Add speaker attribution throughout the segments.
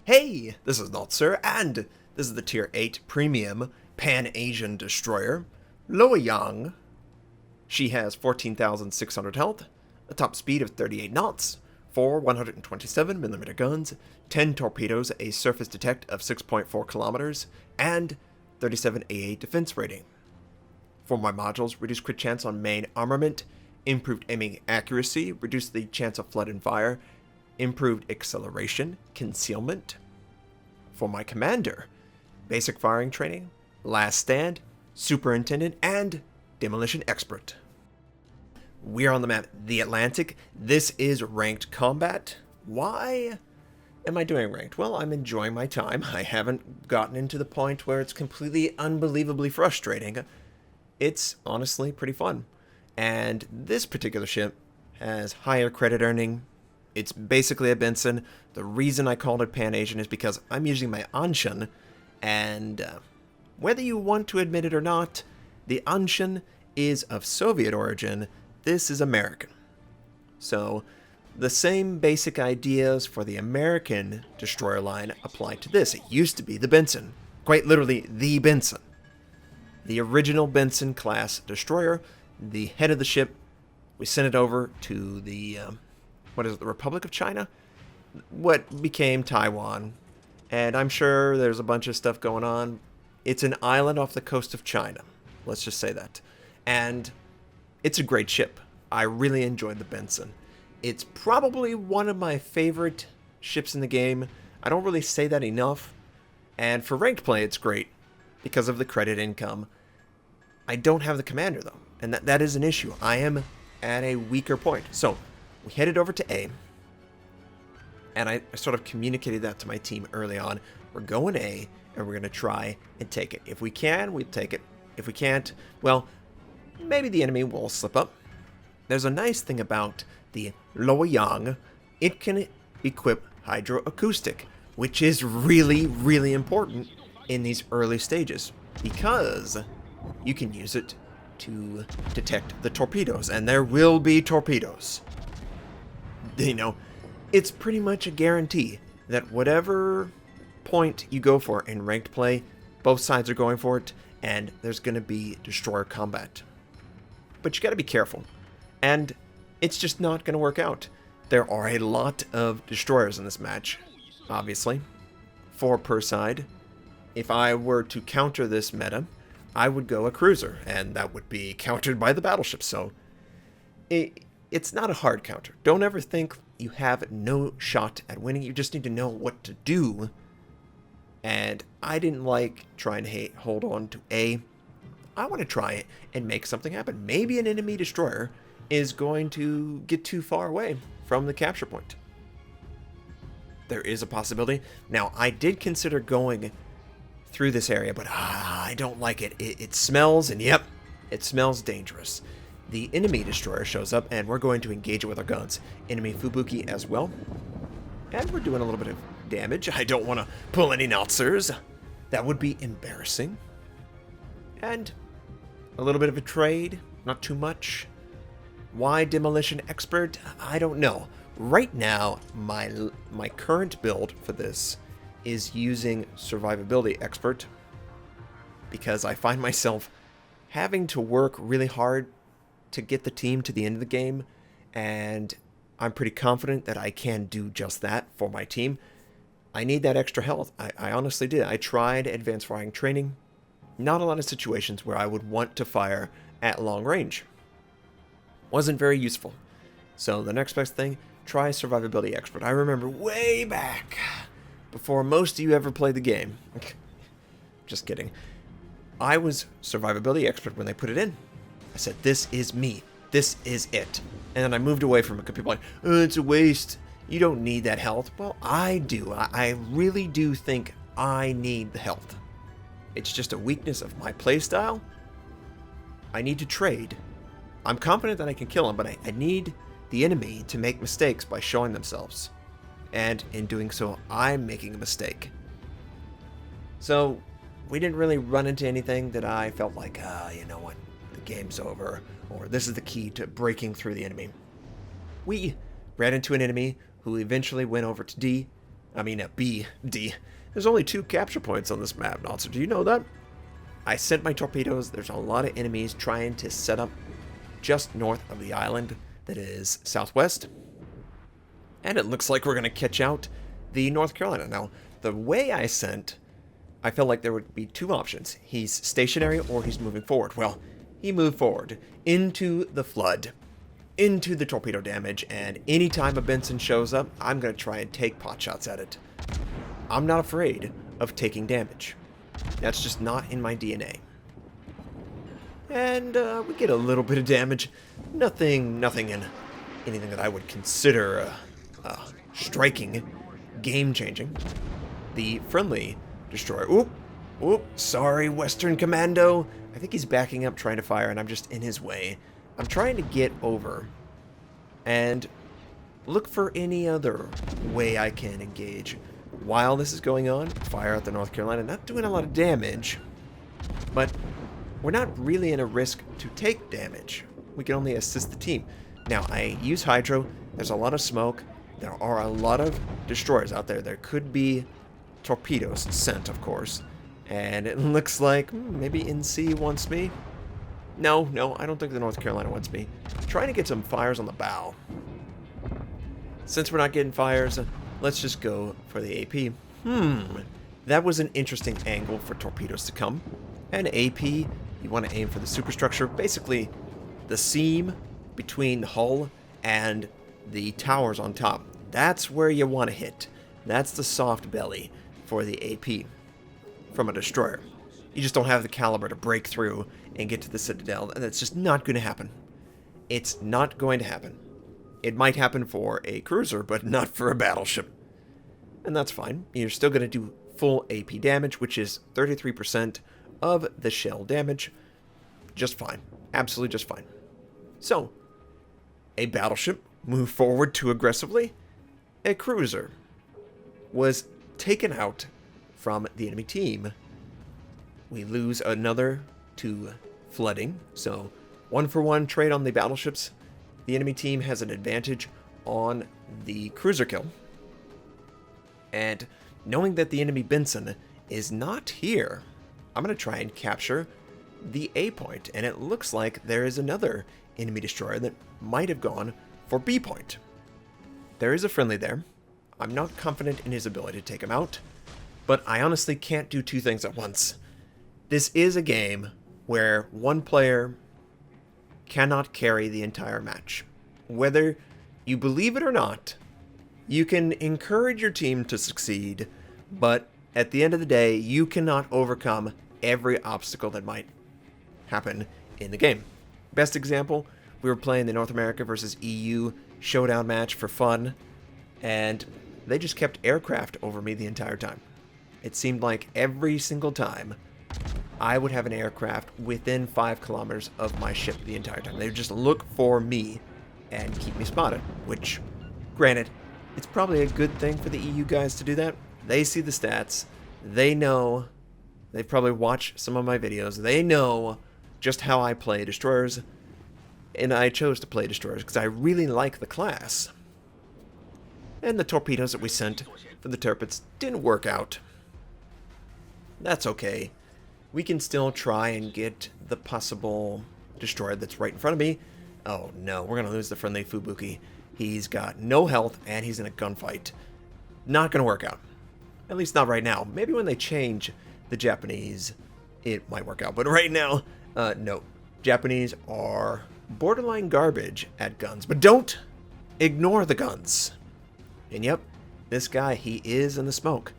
Speaker 1: Hey, this is Notser, and this is the Tier 8 Premium Pan-Asian Destroyer, Luoyang. She has 14,600 health, a top speed of 38 knots, 4 127mm guns, 10 torpedoes, a surface detect of 6.4 kilometers, and 37 AA defense rating. For my modules, reduce crit chance on main armament, improved aiming accuracy, reduce the chance of flood and fire, improved acceleration, concealment. For my commander, basic firing training, last stand, superintendent, and demolition expert. We're on the map, the Atlantic. This is ranked combat. Why am I doing ranked? Well, I'm enjoying my time. I haven't gotten into the point where it's completely unbelievably frustrating. It's honestly pretty fun. And this particular ship has higher credit earning. It's basically a Benson. The reason I called it Pan-Asian is because I'm using my Anshan, and whether you want to admit it or not, the Anshan is of Soviet origin. This is American. So the same basic ideas for the American destroyer line apply to this. It used to be the Benson, quite literally the Benson. The original Benson class destroyer, the head of the ship, we sent it over to the the Republic of China? What became Taiwan. And I'm sure there's a bunch of stuff going on. It's an island off the coast of China. Let's just say that. And it's a great ship. I really enjoyed the Benson. It's probably one of my favorite ships in the game. I don't really say that enough. And for ranked play, it's great because of the credit income. I don't have the commander, though. And that is an issue. I am at a weaker point. So we headed over to A, and I sort of communicated that to my team early on. We're going A, and we're going to try and take it. If we can, we'll take it. If we can't, well, maybe the enemy will slip up. There's a nice thing about the Luoyang. It can equip hydroacoustic, which is really, really important in these early stages, because you can use it to detect the torpedoes, and there will be torpedoes. You know, it's pretty much a guarantee that whatever point you go for in ranked play, both sides are going for it, and there's going to be destroyer combat. But you got to be careful, and it's just not going to work out. There are a lot of destroyers in this match, obviously, 4 per side. If I were to counter this meta, I would go a cruiser, and that would be countered by the battleship, so it's not a hard counter. Don't ever think you have no shot at winning. You just need to know what to do. And I didn't like trying to hold on to A. I want to try it and make something happen. Maybe an enemy destroyer is going to get too far away from the capture point. There is a possibility. Now, I did consider going through this area, but I don't like it. It smells, and yep, it smells dangerous. The enemy destroyer shows up, and we're going to engage it with our guns. Enemy Fubuki as well. And we're doing a little bit of damage. I don't want to pull any Notsers. That would be embarrassing. And a little bit of a trade, not too much. Why demolition expert? I don't know. Right now, my current build for this is using survivability expert, because I find myself having to work really hard to get the team to the end of the game, and I'm pretty confident that I can do just that for my team. I need that extra health. I honestly did. I tried advanced firing training. Not a lot of situations where I would want to fire at long range. Wasn't very useful. So the next best thing, try survivability expert. I remember way back, before most of you ever played the game. Just kidding. I was survivability expert when they put it in. I said, this is me. This is it. And then I moved away from it because people were like, oh, it's a waste. You don't need that health. Well, I do. I really do think I need the health. It's just a weakness of my playstyle. I need to trade. I'm confident that I can kill him, but I need the enemy to make mistakes by showing themselves. And in doing so, I'm making a mistake. So we didn't really run into anything that I felt like, you know what? Game's over, or this is the key to breaking through the enemy. We ran into an enemy who eventually went over to D, B, D. There's only 2 capture points on this map, Notser. Do you know that? I sent my torpedoes. There's a lot of enemies trying to set up just north of the island that is southwest. And it looks like we're going to catch out the North Carolina. Now, the way I sent, I felt like there would be 2 options. He's stationary or he's moving forward. Well, he moved forward into the flood, into the torpedo damage, and anytime a Benson shows up, I'm going to try and take pot shots at it. I'm not afraid of taking damage. That's just not in my DNA. And we get a little bit of damage. Nothing in anything that I would consider striking, game-changing. The friendly destroyer. Oop, sorry, Western Commando. I think he's backing up trying to fire, and I'm just in his way. I'm trying to get over and look for any other way I can engage. While this is going on, fire at the North Carolina, not doing a lot of damage, but we're not really in a risk to take damage. We can only assist the team. Now, I use Hydro. There's a lot of smoke. There are a lot of destroyers out there. There could be torpedoes sent, of course. And it looks like maybe NC wants me. No, I don't think the North Carolina wants me. I'm trying to get some fires on the bow. Since we're not getting fires, let's just go for the AP. That was an interesting angle for torpedoes to come. And AP, you want to aim for the superstructure. Basically, the seam between the hull and the towers on top. That's where you want to hit. That's the soft belly for the AP from a destroyer. You just don't have the caliber to break through and get to the Citadel, and that's just not going to happen. It's not going to happen. It might happen for a cruiser, but not for a battleship. And that's fine. You're still going to do full AP damage, which is 33% of the shell damage. Just fine. Absolutely just fine. So, a battleship moved forward too aggressively. A cruiser was taken out from the enemy team. We lose another to flooding, so 1-for-1 trade on the battleships. The enemy team has an advantage on the cruiser kill. And knowing that the enemy Benson is not here, I'm going to try and capture the A point. And it looks like there is another enemy destroyer that might have gone for B point. There is a friendly there. I'm not confident in his ability to take him out, but I honestly can't do 2 things at once. This is a game where one player cannot carry the entire match. Whether you believe it or not, you can encourage your team to succeed, but at the end of the day, you cannot overcome every obstacle that might happen in the game. Best example, we were playing the North America versus EU showdown match for fun, and they just kept aircraft over me the entire time. It seemed like every single time I would have an aircraft within 5 kilometers of my ship the entire time. They would just look for me and keep me spotted, which, granted, it's probably a good thing for the EU guys to do that. They see the stats. They know. They've probably watched some of my videos. They know just how I play destroyers, and I chose to play destroyers because I really like the class. And the torpedoes that we sent for the Tirpitz didn't work out. That's okay. We can still try and get the possible destroyer that's right in front of me. Oh no, we're going to lose the friendly Fubuki. He's got no health and he's in a gunfight. Not going to work out. At least not right now. Maybe when they change the Japanese, it might work out. But right now, no. Japanese are borderline garbage at guns. But don't ignore the guns. And yep, this guy, he is in the smoke.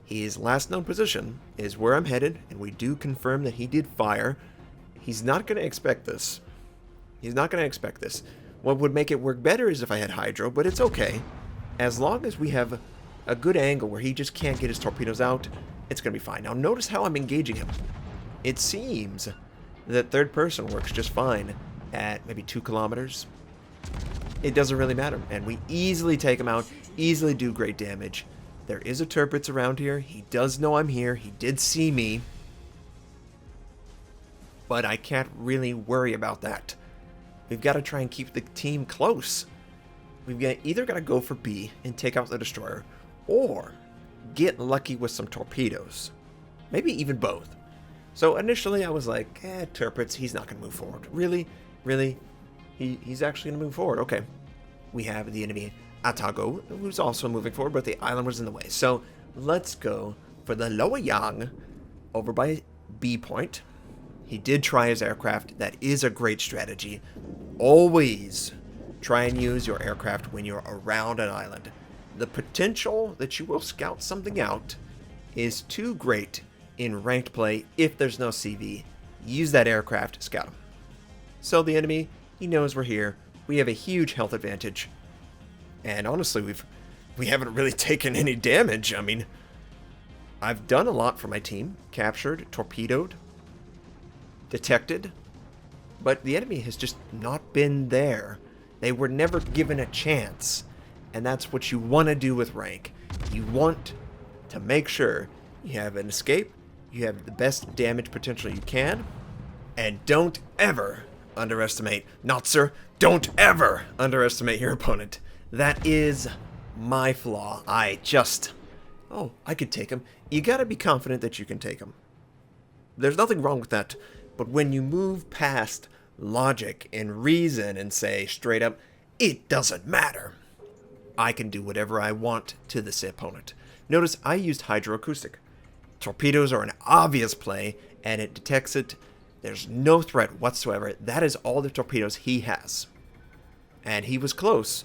Speaker 1: His last known position is where I'm headed, and we do confirm that he did fire. He's not going to expect this. He's not going to expect this. What would make it work better is if I had Hydro, but it's okay. As long as we have a good angle where he just can't get his torpedoes out, it's going to be fine. Now notice how I'm engaging him. It seems that third person works just fine at maybe 2 kilometers. It doesn't really matter, and we easily take him out, easily do great damage. There is a Tirpitz around here. He does know I'm here. He did see me. But I can't really worry about that. We've got to try and keep the team close. We've either got to go for B and take out the destroyer, or get lucky with some torpedoes. Maybe even both. So initially I was like, Turpitz, he's not going to move forward. Really? Really? He's actually going to move forward. Okay. We have the enemy Atago, who's also moving forward, but the island was in the way. So let's go for the Loyang over by B point. He did try his aircraft. That is a great strategy. Always try and use your aircraft when you're around an island. The potential that you will scout something out is too great in ranked play if there's no CV. Use that aircraft to scout him. So the enemy, he knows we're here. We have a huge health advantage. And honestly, we haven't really taken any damage. I mean, I've done a lot for my team. Captured, torpedoed, detected. But the enemy has just not been there. They were never given a chance. And that's what you want to do with rank. You want to make sure you have an escape, you have the best damage potential you can, and don't ever underestimate, Notser, don't ever underestimate your opponent. That is my flaw. I could take him. You gotta be confident that you can take him. There's nothing wrong with that, but when you move past logic and reason and say straight up, it doesn't matter, I can do whatever I want to this opponent. Notice I used hydroacoustic. Torpedoes are an obvious play, and it detects it. There's no threat whatsoever. That is all the torpedoes he has. And he was close,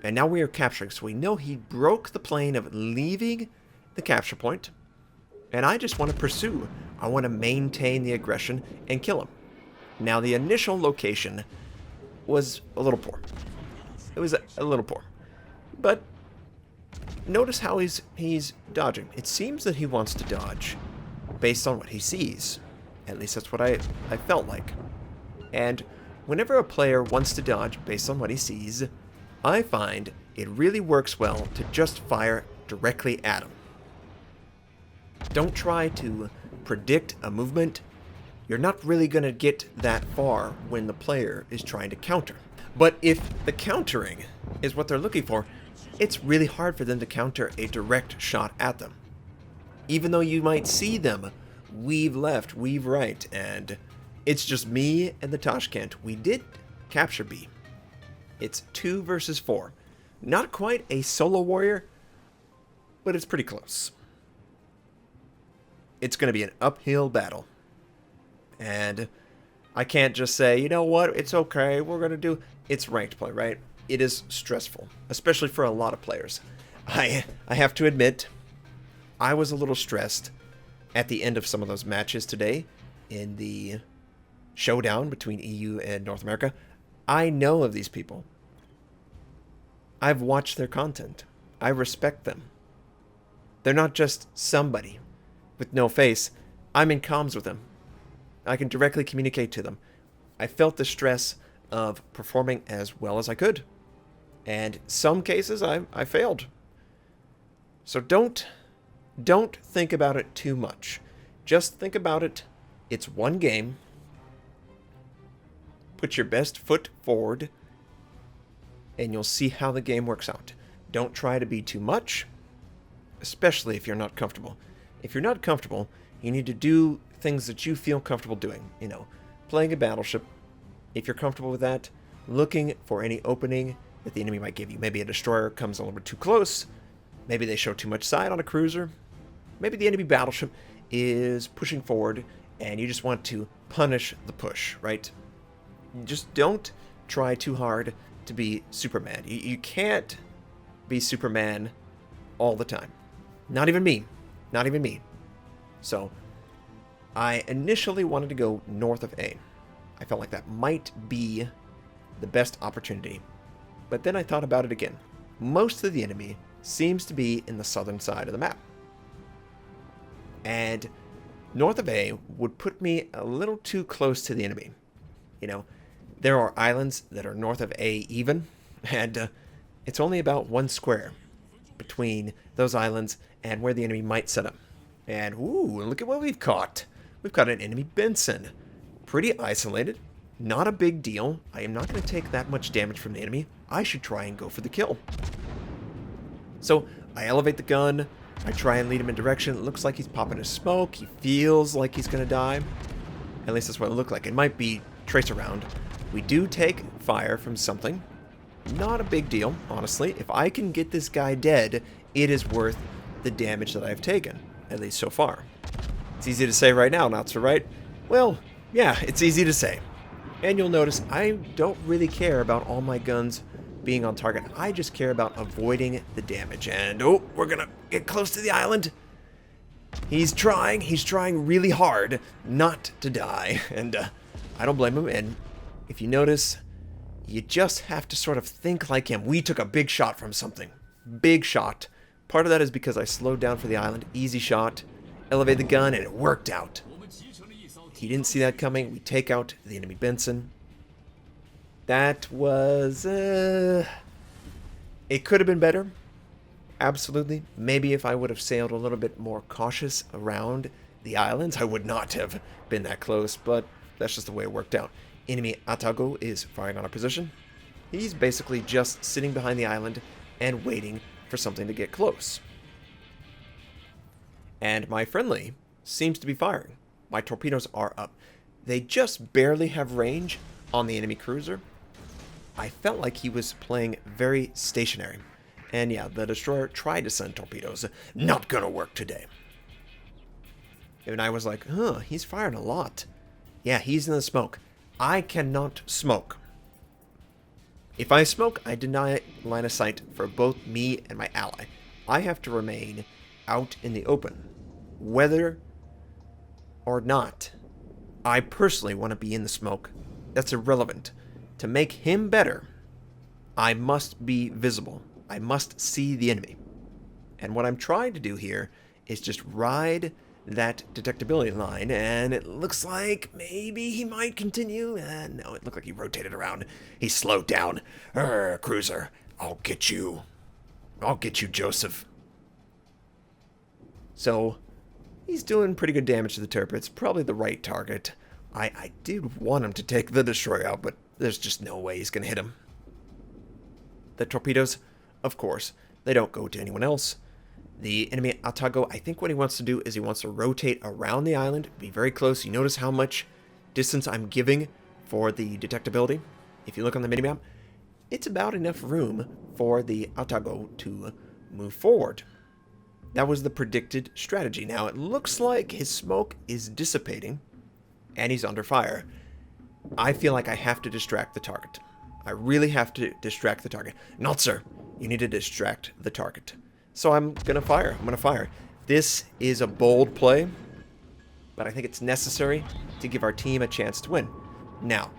Speaker 1: and now we are capturing. So we know he broke the plane of leaving the capture point, and I just want to pursue. I want to maintain the aggression and kill him. Now the initial location was a little poor. It was a little poor. But notice how he's dodging. It seems that he wants to dodge based on what he sees. At least that's what I felt like. And whenever a player wants to dodge based on what he sees, I find it really works well to just fire directly at him. Don't try to predict a movement. You're not really going to get that far when the player is trying to counter. But if the countering is what they're looking for, it's really hard for them to counter a direct shot at them. Even though you might see them weave left, weave right, and it's just me and the Tashkent. We did capture B. It's 2 versus 4. Not quite a solo warrior, but it's pretty close. It's going to be an uphill battle. And I can't just say, you know what, it's okay, we're going to do... It's ranked play, right? It is stressful, especially for a lot of players. I have to admit, I was a little stressed at the end of some of those matches today in the showdown between EU and North America. I know of these people. I've watched their content. I respect them. They're not just somebody with no face. I'm in comms with them. I can directly communicate to them. I felt the stress of performing as well as I could. And some cases I failed. So don't think about it too much. Just think about it. It's one game. Put your best foot forward, and you'll see how the game works out. Don't try to be too much, especially if you're not comfortable. If you're not comfortable, you need to do things that you feel comfortable doing. You know, playing a battleship. If you're comfortable with that, looking for any opening that the enemy might give you. Maybe a destroyer comes a little bit too close. Maybe they show too much side on a cruiser. Maybe the enemy battleship is pushing forward and you just want to punish the push, right? Just don't try too hard to be Superman. You can't be Superman all the time. Not even me. Not even me. So, I initially wanted to go north of A. I felt like that might be the best opportunity. But then I thought about it again. Most of the enemy seems to be in the southern side of the map. And north of A would put me a little too close to the enemy. You know, there are islands that are north of A even, and it's only about 1 square between those islands and where the enemy might set up. And, ooh, look at what we've caught. We've got an enemy Benson. Pretty isolated. Not a big deal. I am not going to take that much damage from the enemy. I should try and go for the kill. So, I elevate the gun. I try and lead him in direction. It looks like he's popping his smoke. He feels like he's going to die. At least that's what it looked like. It might be trace around. We do take fire from something. Not a big deal, honestly. If I can get this guy dead, it is worth the damage that I've taken, at least so far. It's easy to say right now, Notser, right? Well, yeah, it's easy to say. And you'll notice I don't really care about all my guns being on target. I just care about avoiding the damage. And, oh, we're going to get close to the island. He's trying really hard not to die. And I don't blame him. And if you notice, you just have to sort of think like him. We took a big shot from something. Big shot. Part of that is because I slowed down for the island. Easy shot. Elevate the gun, and it worked out. He didn't see that coming. We take out the enemy Benson. That was... it could have been better. Absolutely. Maybe if I would have sailed a little bit more cautious around the islands, I would not have been that close, but that's just the way it worked out. Enemy Atago is firing on our position. He's basically just sitting behind the island and waiting for something to get close. And my friendly seems to be firing. My torpedoes are up. They just barely have range on the enemy cruiser. I felt like he was playing very stationary. And yeah, the destroyer tried to send torpedoes. Not gonna work today. And I was like, huh, he's firing a lot. Yeah, he's in the smoke. I cannot smoke. If I smoke, I deny line of sight for both me and my ally. I have to remain out in the open. Whether or not I personally want to be in the smoke, that's irrelevant. To make him better, I must be visible. I must see the enemy. And what I'm trying to do here is just ride that detectability line, and it looks like maybe he might continue. No, it looked like he rotated around. He slowed down. Cruiser, I'll get you. I'll get you, Joseph. So, he's doing pretty good damage to the turret. It's probably the right target. I did want him to take the destroyer out, but there's just no way he's going to hit him. The torpedoes, of course, they don't go to anyone else. The enemy Atago, I think what he wants to do is he wants to rotate around the island, be very close. You notice how much distance I'm giving for the detectability. If you look on the minimap, it's about enough room for the Atago to move forward. That was the predicted strategy. Now, it looks like his smoke is dissipating, and he's under fire. I feel like I have to distract the target. I really have to distract the target. Notser, you need to distract the target. So I'm going to fire. I'm going to fire. This is a bold play, but I think it's necessary to give our team a chance to win. Now,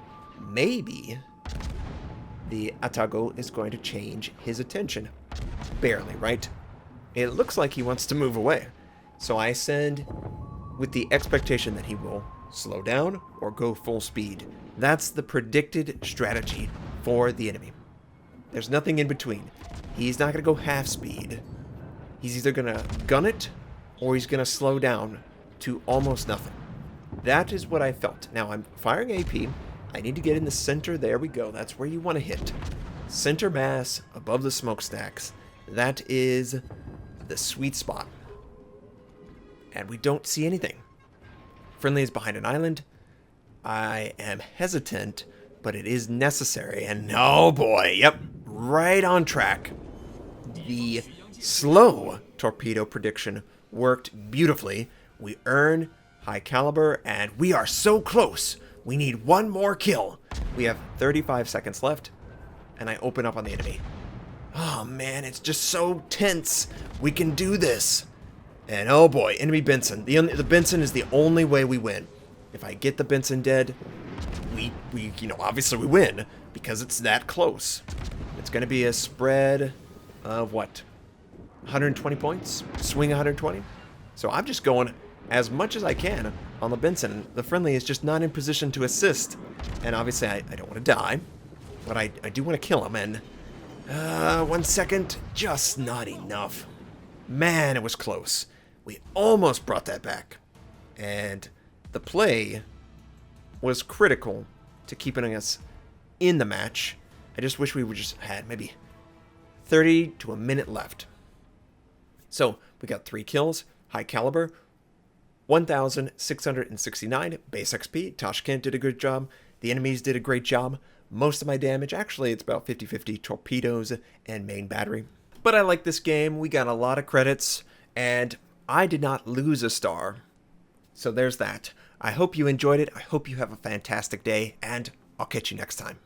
Speaker 1: maybe the Atago is going to change his attention. Barely, right? It looks like he wants to move away. So I send with the expectation that he will slow down or go full speed. That's the predicted strategy for the enemy. There's nothing in between. He's not going to go half speed. He's either going to gun it or he's going to slow down to almost nothing. That is what I felt. Now I'm firing AP. I need to get in the center. There we go. That's where you want to hit. Center mass above the smokestacks. That is the sweet spot. And we don't see anything. Friendly is behind an island. I am hesitant, but it is necessary. And oh boy, yep, right on track. The slow torpedo prediction worked beautifully. We earn high caliber, and we are so close. We need one more kill. We have 35 seconds left, and I open up on the enemy. Oh man, it's just so tense. We can do this. And oh boy, enemy Benson. The Benson is the only way we win. If I get the Benson dead, we obviously we win because it's that close. It's going to be a spread of what? 120 points? Swing 120? So I'm just going as much as I can on the Benson. The friendly is just not in position to assist. And obviously I don't want to die, but I do want to kill him. And 1 second, just not enough. Man, it was close. We almost brought that back. And the play was critical to keeping us in the match. I just wish we would just had maybe 30 to a minute left. So We got 3 kills, high caliber, 1,669 base XP. Tashkent did a good job. The enemies did a great job. Most of my damage, actually it's about 50-50 torpedoes and main battery. But I like this game. We got a lot of credits, and I did not lose a star. So there's that. I hope you enjoyed it. I hope you have a fantastic day, and I'll catch you next time.